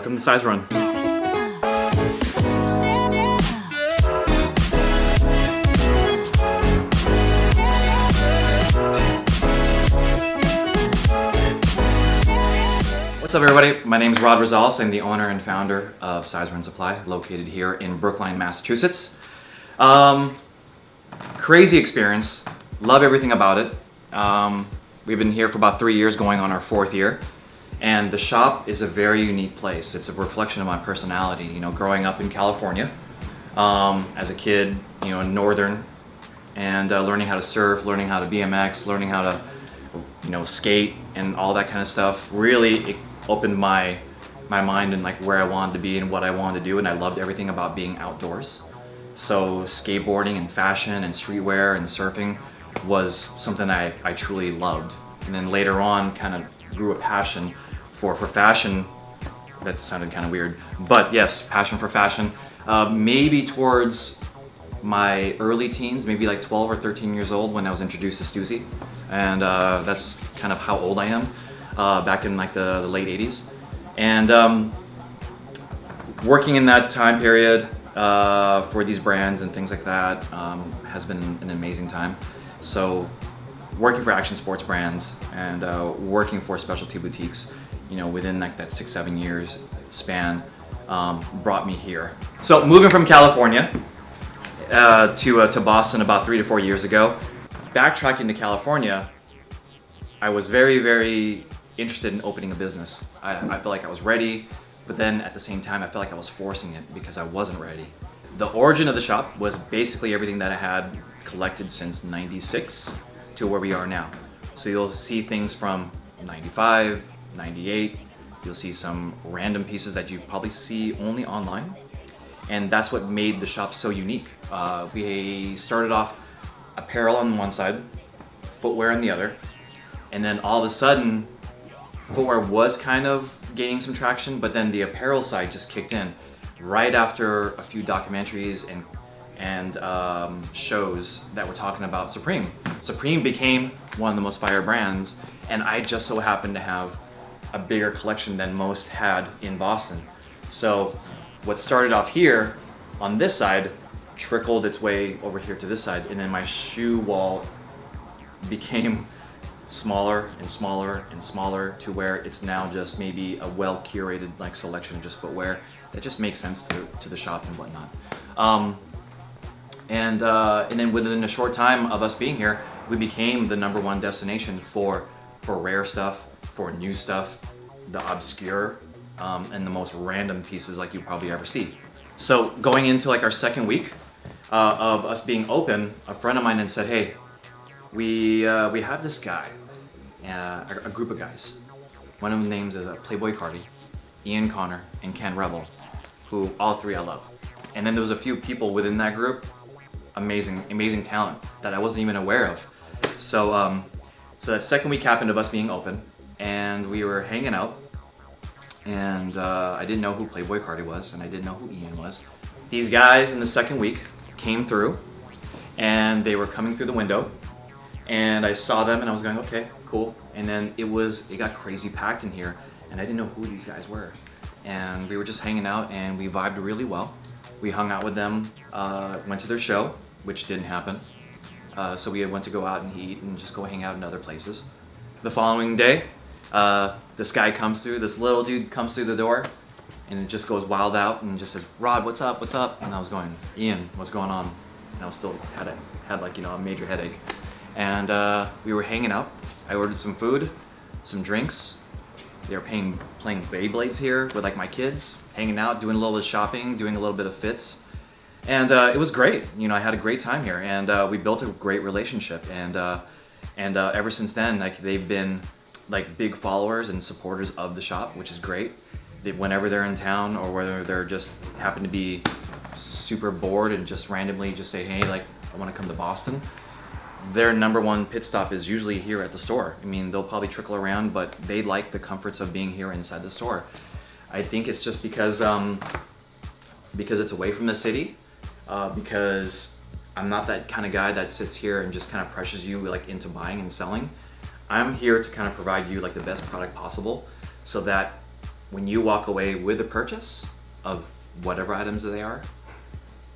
Welcome to ZERUN. What's up everybody, my name is Rod Rosales. I'm the owner and founder of ZERUN Supply, located here in Brookline, Massachusetts. Crazy experience, love everything about it. We've been here for about 3 years, going on our 4th year. And the shop is a very unique place. It's a reflection of my personality. You know, growing up in California as a kid, you know, in Northern, and learning how to surf, learning how to BMX, learning how to, you know, skate and all that kind of stuff. Really, it opened my mind and like where I wanted to be and what I wanted to do, and I loved everything about being outdoors. So skateboarding and fashion and streetwear and surfing was something I truly loved. And then later on, kind of grew a passion for fashion. That sounded kind of weird, but yes, passion for fashion. Maybe towards my early teens, maybe like 12 or 13 years old, when I was introduced to Stussy, and that's kind of how old I am, back in like the late 80s. And working in that time period for these brands and things like that has been an amazing time. So working for action sports brands and working for specialty boutiques, you know, within like that 6-7 years span, brought me here. So moving from California to Boston about 3 to 4 years ago. Backtracking to California, I was very interested in opening a business. I felt like I was ready, but then at the same time I felt like I was forcing it because I wasn't ready. The origin of the shop was basically everything that I had collected since '96 to where we are now. So you'll see things from 95, 98, you'll see some random pieces that you probably see only online. And that's what made the shop so unique. We started off apparel on one side, footwear on the other, and then all of a sudden, footwear was kind of gaining some traction, but then the apparel side just kicked in right after a few documentaries and shows that were talking about Supreme. Supreme became one of the most fire brands, and I just so happened to have a bigger collection than most had in Boston. So what started off here on this side trickled its way over here to this side, and then my shoe wall became smaller and smaller and smaller to where it's now just maybe a well-curated like selection of just footwear that just makes sense to the shop and whatnot. And then within a short time of us being here, we became the #1 destination for rare stuff, for new stuff, the obscure, and the most random pieces like you probably ever see. So going into like our 2nd week of us being open, a friend of mine had said, hey, we have this guy, a group of guys. One of them names is Playboy Cardi, Ian Connor, and Ken Rebel, who all 3 I love. And then there was a few people within that group, amazing talent that I wasn't even aware of. So so that 2nd week happened of us being open, and we were hanging out, and I didn't know who Playboy Cardi was, and I didn't know who Ian was. These guys in the 2nd week came through, and they were coming through the window, and I saw them and I was going, okay, cool. And then it got crazy packed in here, and I didn't know who these guys were. And we were just hanging out, and we vibed really well. We hung out with them, went to their show, which didn't happen. So we went to go out and eat and just go hang out in other places. The following day, this guy comes through, this little dude comes through the door, and it just goes wild out and just says, Rod, what's up, what's up? And I was going, Ian, what's going on? And I was still had like, you know, a major headache. And we were hanging out. I ordered some food, some drinks. They were playing Beyblades here with like my kids, hanging out, doing a little bit of shopping, doing a little bit of fits. And it was great. You know, I had a great time here, and we built a great relationship. And ever since then, like they've been like big followers and supporters of the shop, which is great. Whenever they're in town, or whether they're just happen to be super bored and just randomly just say, hey, like I want to come to Boston, their #1 pit stop is usually here at the store. I mean, they'll probably trickle around, but they like the comforts of being here inside the store. I think it's just because it's away from the city, because I'm not that kind of guy that sits here and just kind of pressures you like into buying and selling. I'm here to kind of provide you like the best product possible, so that when you walk away with a purchase of whatever items they are,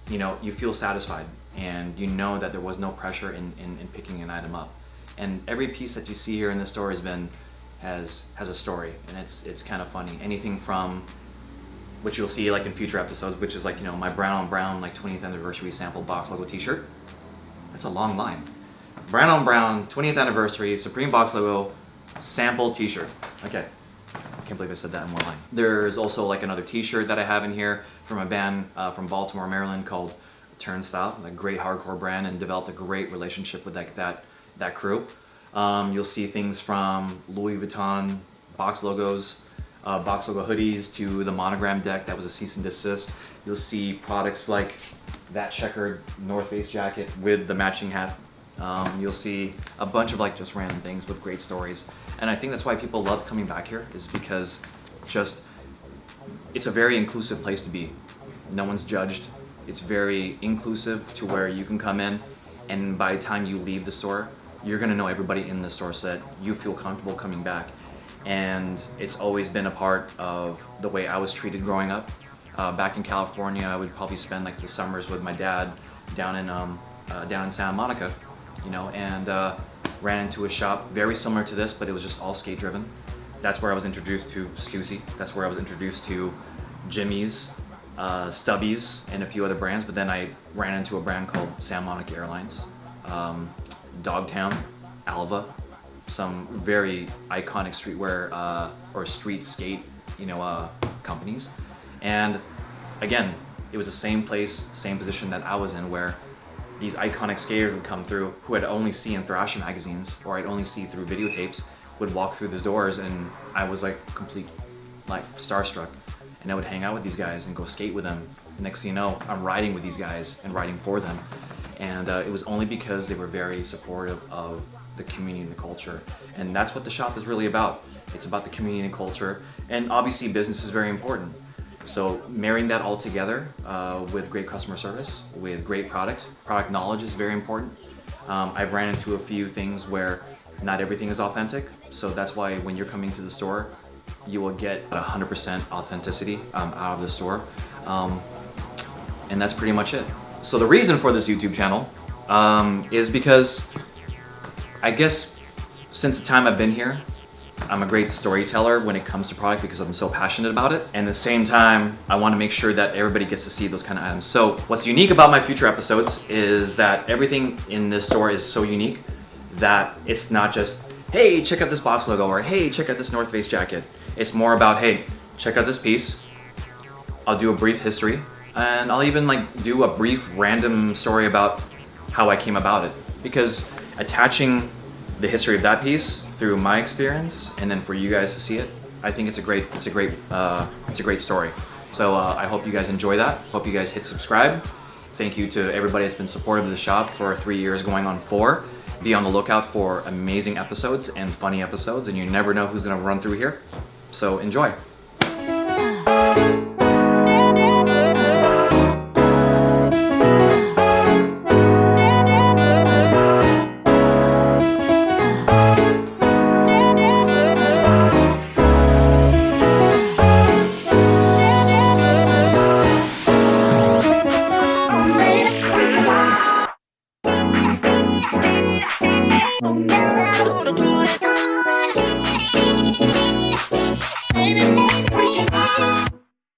you know, you feel satisfied and you know that there was no pressure in picking an item up. And every piece that you see here in the store has a story, and it's kind of funny. Anything from, which you'll see like in future episodes, which is like, you know, my brown on brown like 20th anniversary sample box logo t-shirt. That's a long line. Brown on brown 20th anniversary Supreme box logo sample t-shirt. Okay, I can't believe I said that in one line. There's also like another t-shirt that I have in here from a band from Baltimore, Maryland called Turnstile, a great hardcore brand, and developed a great relationship with that crew. You'll see things from Louis Vuitton box logos, box logo hoodies, to the monogram deck that was a cease and desist. You'll see products like that checkered North Face jacket with the matching hat. You'll see a bunch of like just random things with great stories. And I think that's why people love coming back here, is because just, it's a very inclusive place to be. No one's judged. It's very inclusive to where you can come in, and by the time you leave the store, you're gonna know everybody in the store so that you feel comfortable coming back. And it's always been a part of the way I was treated growing up. Back in California, I would probably spend like the summers with my dad down in Santa Monica, you know, and ran into a shop very similar to this, but it was just all skate driven. That's where I was introduced to Stussy. That's where I was introduced to Jimmy's, Stubbies, and a few other brands. But then I ran into a brand called Santa Monica Airlines, Dogtown, Alva, some very iconic streetwear or street skate, you know, companies. And again, it was the same place, same position that I was in, where these iconic skaters would come through who I'd only see in thrasher magazines or I'd only see through videotapes, would walk through these doors, and I was like complete, like starstruck. And I would hang out with these guys and go skate with them. Next thing you know, I'm riding with these guys and riding for them. And it was only because they were very supportive of the community and the culture. And that's what the shop is really about. It's about the community and culture. And obviously business is very important. So marrying that all together with great customer service, with great product knowledge is very important. I've ran into a few things where not everything is authentic. So that's why when you're coming to the store, you will get 100% authenticity out of the store. And that's pretty much it. So the reason for this YouTube channel is because I guess since the time I've been here, I'm a great storyteller when it comes to product because I'm so passionate about it. And at the same time, I want to make sure that everybody gets to see those kind of items. So what's unique about my future episodes is that everything in this store is so unique that it's not just, hey, check out this box logo, or hey, check out this North Face jacket. It's more about, hey, check out this piece. I'll do a brief history, and I'll even like do a brief random story about how I came about it. Because attaching the history of that piece through my experience, and then for you guys to see it, I think it's a great story. So I hope you guys enjoy that. Hope you guys hit subscribe. Thank you to everybody that's been supportive of the shop for 3 years, going on 4. Be on the lookout for amazing episodes and funny episodes, and you never know who's gonna run through here. So enjoy. Oh,